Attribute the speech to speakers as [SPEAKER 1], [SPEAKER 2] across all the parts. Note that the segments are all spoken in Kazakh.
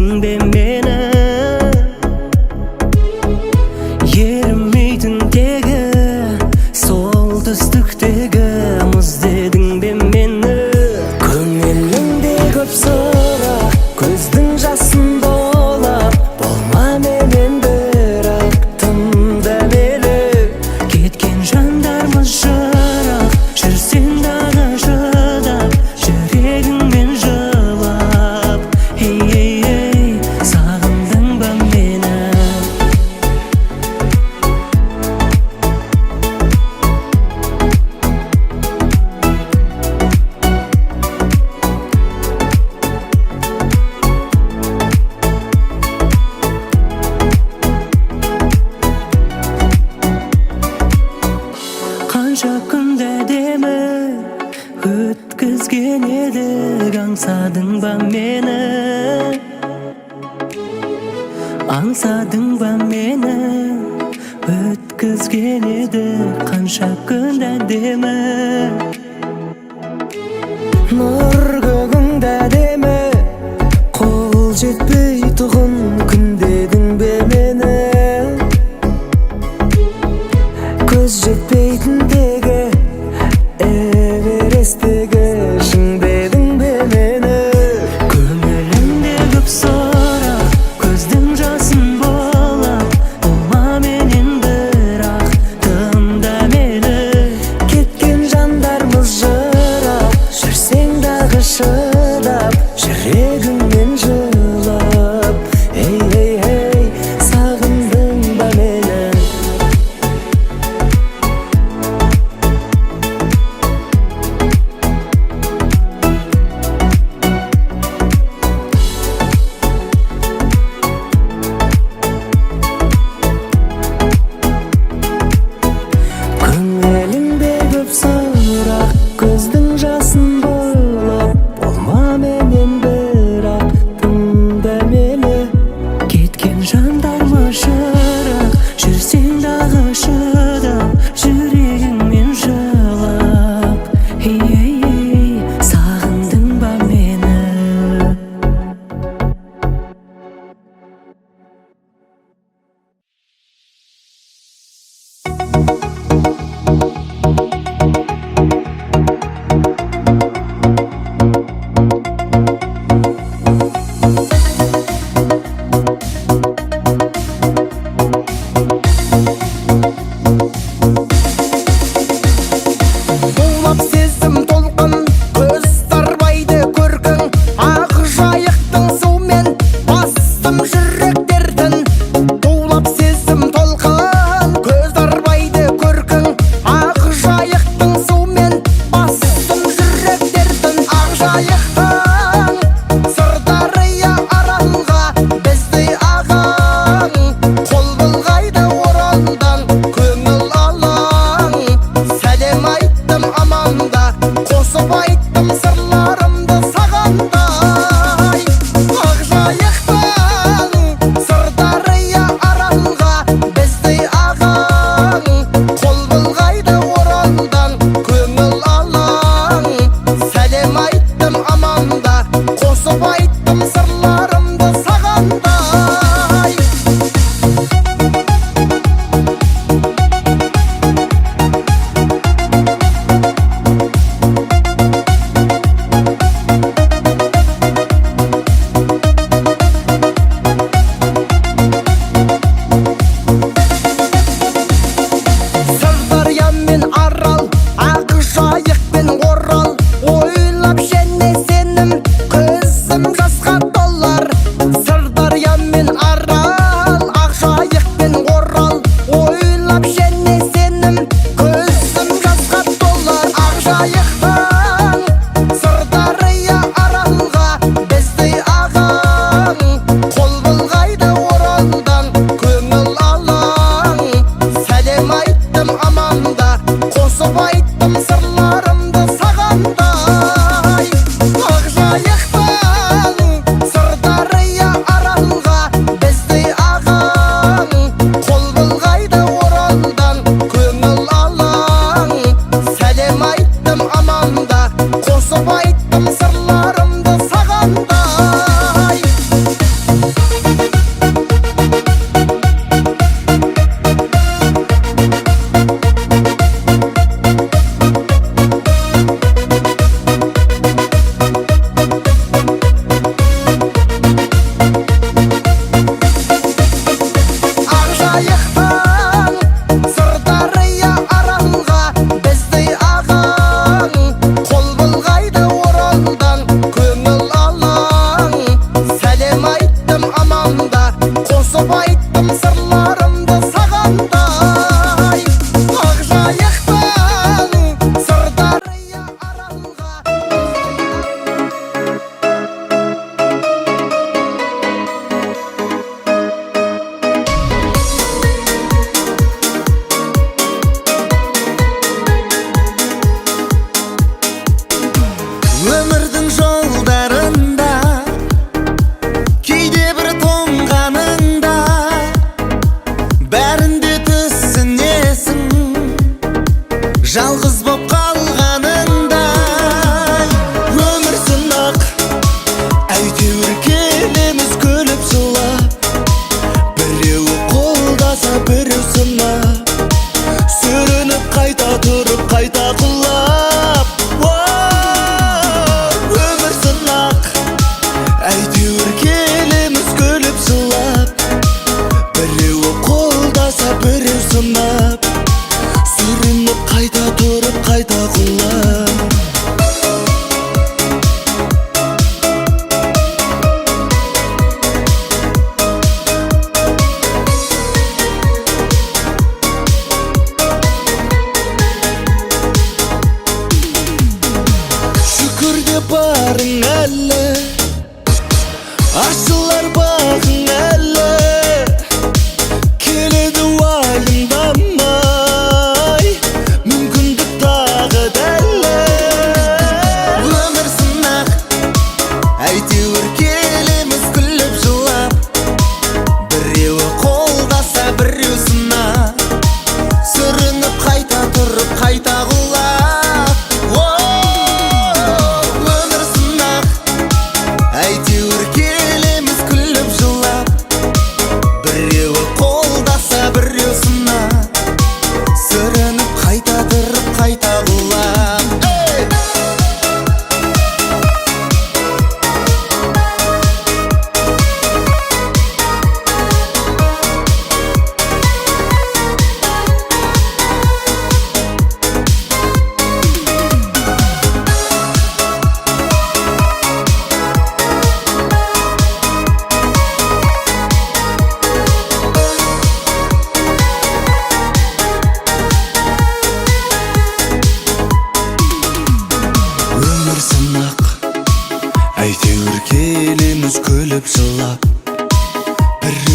[SPEAKER 1] deдің бе мені? Ерімейтін тегі солтүстіктегі мұз дедің бе мені? Көңіліңде көп сұрақ, көздің жасын болап, болма менен бірақ тым дәмелі. Кеткен жандармыз жырақ, жүрсең дағы шыдап, жүрегіңмен жылап. Ей, сағындың ба мені? Қанша күнді әдемі өткізген едік, аңсадың ба мені? Аңсадың ба мені? Өткізген едік қанша күнді әдемі. Нұр көгіңді әдемі, қол жетпей тұғын күн дедің бе мені? Көз жетпейтіндегі эвересттегі шың дедің бе мені? Көңілімде көп сұрақ, көздің жасын болап, болма менен бірақ тым дәмелі. Кеткен жандармыз жырақ, жүрсең дағы шыдап, жүрегіңмен жылап.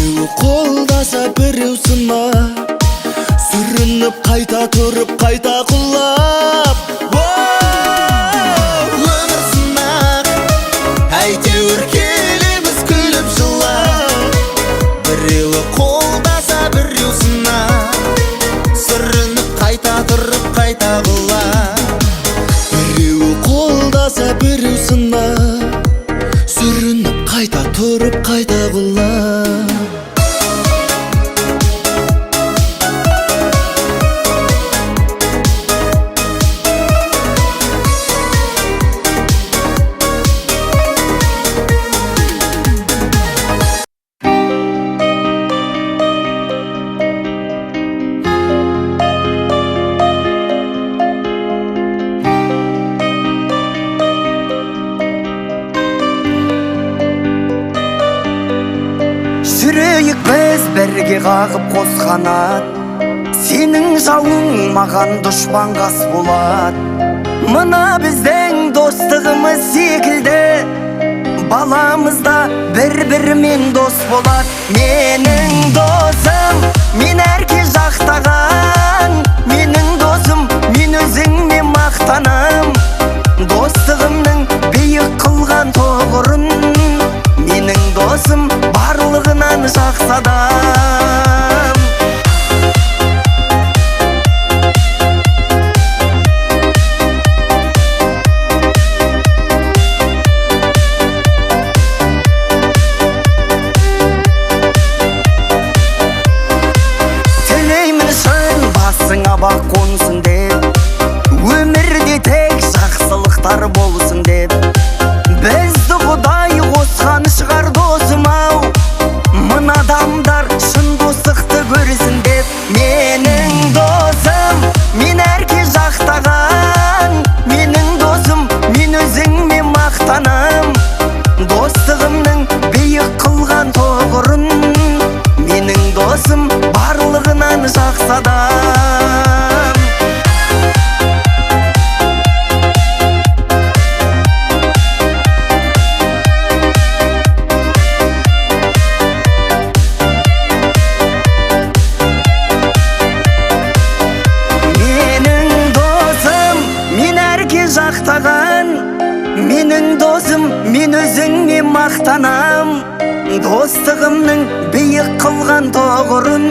[SPEAKER 1] Біреуі қолдаса біреу сынап, сүрініп қайта тұрып қайта құлап. Өмір сынақ, әйтеуір келеміз күліп жылап. Біреуі қолдаса біреу сынап, сүрініп қайта тұрып қайта құлап. Біреуі қолдаса біреу сынап, сүрініп қайта тұрып қайта құлап.
[SPEAKER 2] Жүрейік біз бірге қағып қос қанат, сенің жауың маған дұшпан қас болат. Мына біздің достығымыз секілді, баламызда бір-бірімен дос болат. Менің досым, мен әрке жақтаған, менің досым, мен өзіңме мақтанам. Достығымның биік қылған тоғырын, менің досым барлығынан жақсы адам. Тілеймін шын басыңа бақ қонсын деп, өмірде тек жақсылықтар болсын деп. Бізді Құдай қосқан шығар досым-ау, мына адамдар шын достықты көрсін деп. Менің досым, мен әрке жақтаған, менің досым, мен өзіңме мақтанам. Достығымның биік қылған тоғырын, менің досым барлығынан жақсы адам. Жақтаған, менің досым, мен өзіңме мақтанам. Достығымның биік қылған тоғырын,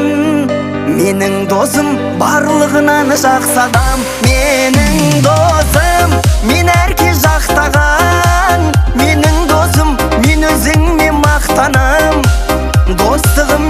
[SPEAKER 2] менің досым барлығынан жақсы адам. Менің досым, мен әрке жақтаған, менің досым, мен өзіңме мақтанам. Достығым